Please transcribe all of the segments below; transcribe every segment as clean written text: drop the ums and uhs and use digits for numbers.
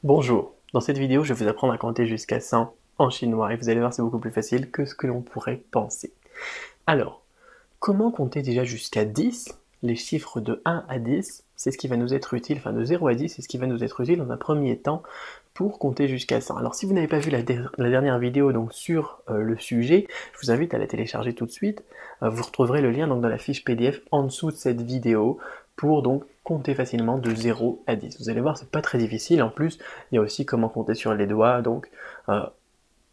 Bonjour, dans cette vidéo je vais vous apprendre à compter jusqu'à 100 en chinois et vous allez voir c'est beaucoup plus facile que ce que l'on pourrait penser. Alors, comment compter déjà jusqu'à 10? Les chiffres de 1 à 10, c'est ce qui va nous être utile, enfin de 0 à 10, c'est ce qui va nous être utile dans un premier temps pour compter jusqu'à 100. Alors si vous n'avez pas vu la dernière vidéo donc sur le sujet, je vous invite à la télécharger tout de suite. Vous retrouverez le lien donc dans la fiche PDF en dessous de cette vidéo pour donc compter facilement de 0 à 10. Vous allez voir, c'est pas très difficile. En plus, il y a aussi comment compter sur les doigts, donc euh,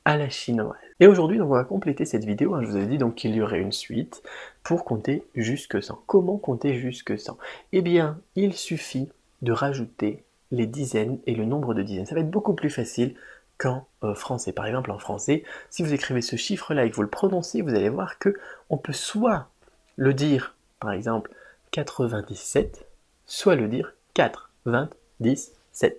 à la chinoise. Et aujourd'hui, donc, on va compléter cette vidéo. Je vous avais dit donc qu'il y aurait une suite pour compter jusque 100. Comment compter jusque 100? Eh bien, il suffit de rajouter les dizaines et le nombre de dizaines. Ça va être beaucoup plus facile qu'en français. Par exemple, en français, si vous écrivez ce chiffre-là et que vous le prononcez, vous allez voir que on peut soit le dire, par exemple, 97, soit le dire 4,27.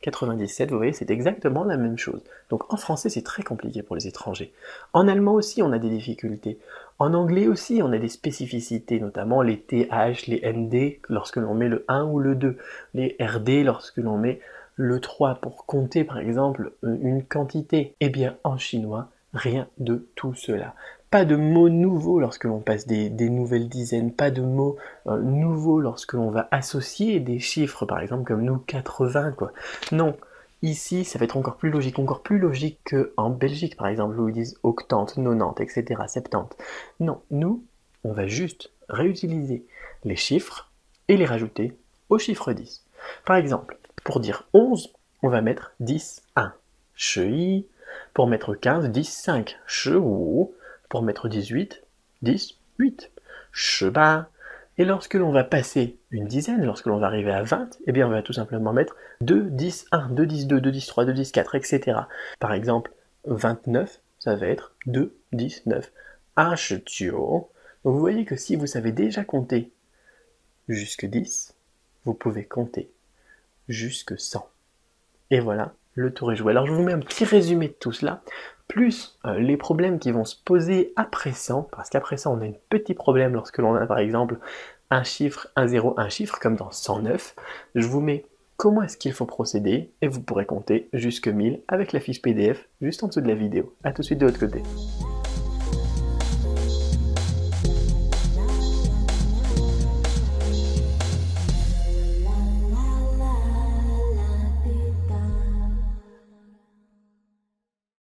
97, vous voyez, c'est exactement la même chose. Donc en français, c'est très compliqué pour les étrangers. En allemand aussi, on a des difficultés. En anglais aussi, on a des spécificités, notamment les TH, les ND, lorsque l'on met le 1 ou le 2, les RD, lorsque l'on met le 3 pour compter, par exemple, une quantité. Eh bien, en chinois, rien de tout cela. Pas de mots nouveaux lorsque l'on passe des nouvelles dizaines, pas de mots nouveaux lorsque l'on va associer des chiffres, par exemple comme nous 80 quoi. Non, ici ça va être encore plus logique qu'en Belgique par exemple où ils disent octante, 90, etc., 70. Non, nous on va juste réutiliser les chiffres et les rajouter au chiffre 10. Par exemple, pour dire 11, on va mettre 10, 1. Chui. Pour mettre 15, 10, 5. Chou. Pour mettre 18, 10, 8. Cheba. Et lorsque l'on va passer une dizaine, lorsque l'on va arriver à 20, eh bien on va tout simplement mettre 2, 10, 1, 2, 10, 2, 2, 10, 3, 2, 10, 4, etc. Par exemple, 29, ça va être 2, 10, 9. Donc vous voyez que si vous savez déjà compter jusque 10, vous pouvez compter jusque 100. Et voilà, le tour est joué. Alors je vous mets un petit résumé de tout cela, plus les problèmes qui vont se poser après 100, parce qu'après ça on a un petit problème lorsque l'on a par exemple un chiffre, un zéro, un chiffre, comme dans 109. Je vous mets comment est-ce qu'il faut procéder, et vous pourrez compter jusque 1000 avec la fiche PDF juste en dessous de la vidéo. A tout de suite de l'autre côté.